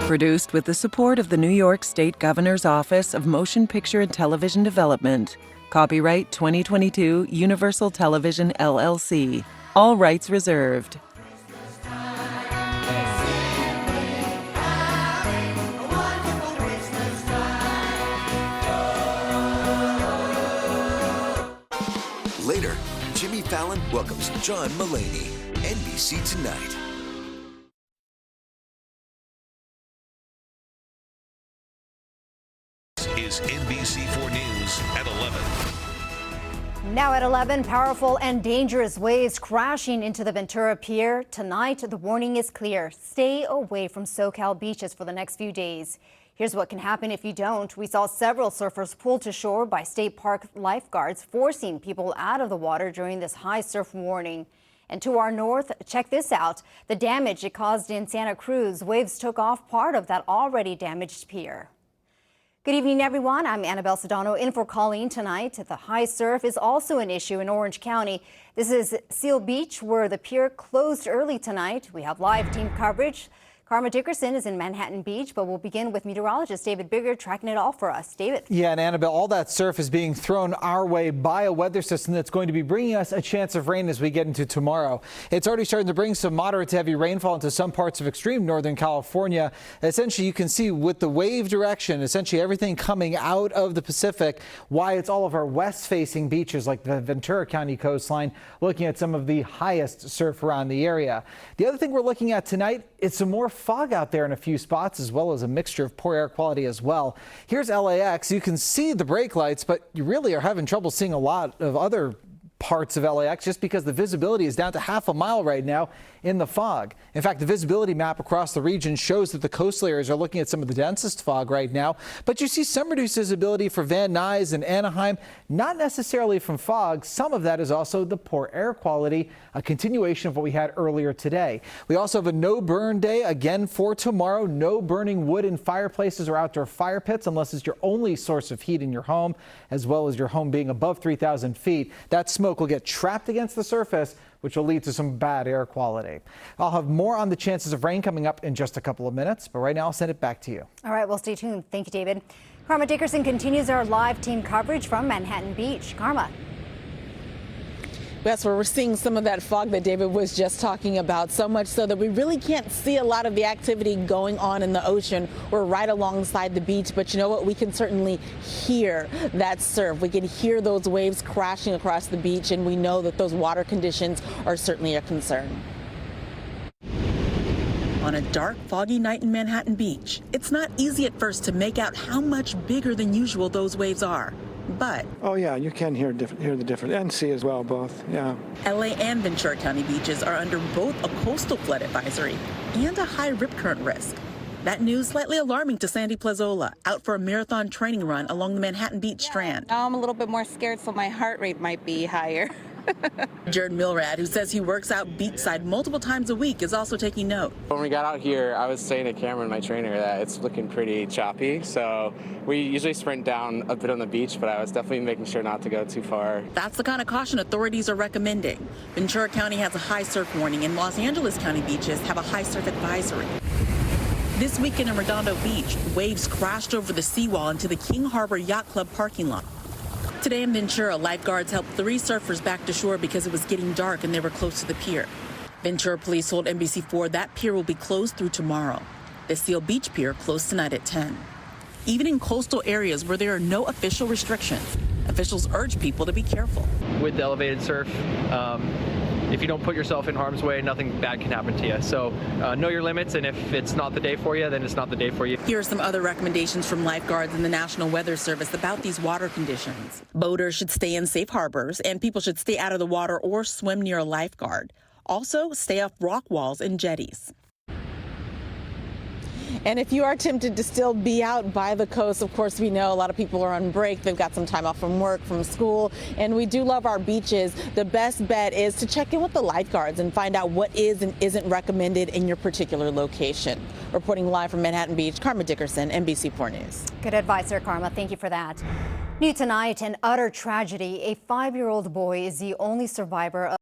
Produced with the support of the New York State Governor's Office of Motion Picture and Television Development. Copyright 2022 Universal Television LLC. All rights reserved. Later, Jimmy Fallon welcomes John Mulaney. NBC Tonight. Is NBC4 News at 11. Now at 11, powerful and dangerous waves crashing into the Ventura Pier. Tonight, the warning is clear. Stay away from SoCal beaches for the next few days. Here's what can happen if you don't. We saw several surfers pulled to shore by state park lifeguards, forcing people out of the water during this high surf warning. And to our north, check this out. The damage it caused in Santa Cruz. Waves took off part of that already damaged pier. Good evening, everyone. I'm Annabelle Sedano in for Colleen tonight. The high surf is also an issue in Orange County. This is Seal Beach, where the pier closed early tonight. We have live team coverage. Karma Dickerson is in Manhattan Beach, but we'll begin with meteorologist David Bigger tracking it all for us. David. Yeah, and Annabelle, all that surf is being thrown our way by a weather system that's going to be bringing us a chance of rain as we get into tomorrow. It's already starting to bring some moderate to heavy rainfall into some parts of extreme northern California. Essentially, you can see with the wave direction, essentially everything coming out of the Pacific, why it's all of our west-facing beaches like the Ventura County coastline, looking at some of the highest surf around the area. The other thing we're looking at tonight is some more fog out there in a few spots, as well as a mixture of poor air quality as well. Here's LAX. You can see the brake lights, but you really are having trouble seeing a lot of other parts of LAX just because the visibility is down to half a mile right now in the fog. In fact, the visibility map across the region shows that the coastal areas are looking at some of the densest fog right now, but you see some reduced visibility for Van Nuys and Anaheim, not necessarily from fog. Some of that is also the poor air quality, a continuation of what we had earlier today. We also have a no burn day again for tomorrow. No burning wood in fireplaces or outdoor fire pits unless it's your only source of heat in your home, as well as your home being above 3,000 feet. That smoke will get trapped against the surface, which will lead to some bad air quality. I'll have more on the chances of rain coming up in just a couple of minutes, but right now I'll send it back to you. All right, well, stay tuned. Thank you, David. Karma Dickerson continues our live team coverage from Manhattan Beach. Karma. That's where we're seeing some of that fog that David was just talking about, so much so that we really can't see a lot of the activity going on in the ocean. We're right alongside the beach, but you know what? We can certainly hear that surf. We can hear those waves crashing across the beach, and we know that those water conditions are certainly a concern. On a dark, foggy night in Manhattan Beach, it's not easy at first to make out how much bigger than usual those waves are. But oh yeah, you can hear the difference, and see as well, both. Yeah. LA and Ventura County beaches are under both a coastal flood advisory and a high rip current risk. That news slightly alarming to Sandy Plazola, out for a marathon training run along the Manhattan Beach Strand. Now I'm a little bit more scared, so my heart rate might be higher. Jared Milrad, who says he works out beachside multiple times a week, is also taking note. When we got out here, I was saying to Cameron, my trainer, that it's looking pretty choppy. So we usually sprint down a bit on the beach, but I was definitely making sure not to go too far. That's the kind of caution authorities are recommending. Ventura County has a high surf warning, and Los Angeles County beaches have a high surf advisory. This weekend in Redondo Beach, waves crashed over the seawall into the King Harbor Yacht Club parking lot. Today in Ventura, lifeguards helped 3 surfers back to shore because it was getting dark and they were close to the pier. Ventura police told NBC4 that pier will be closed through tomorrow. The Seal Beach Pier closed tonight at 10. Even in coastal areas where there are no official restrictions, officials urge people to be careful. With the elevated surf, if you don't put yourself in harm's way, nothing bad can happen to you. So know your limits, and if it's not the day for you, then it's not the day for you. Here are some other recommendations from lifeguards and the National Weather Service about these water conditions. Boaters should stay in safe harbors, and people should stay out of the water or swim near a lifeguard. Also, stay off rock walls and jetties. And if you are tempted to still be out by the coast, of course, we know a lot of people are on break. They've got some time off from work, from school, and we do love our beaches. The best bet is to check in with the lifeguards and find out what is and isn't recommended in your particular location. Reporting live from Manhattan Beach, Karma Dickerson, NBC4 News. Good advice there, Karma. Thank you for that. New tonight, an utter tragedy. A 5-year-old boy is the only survivor of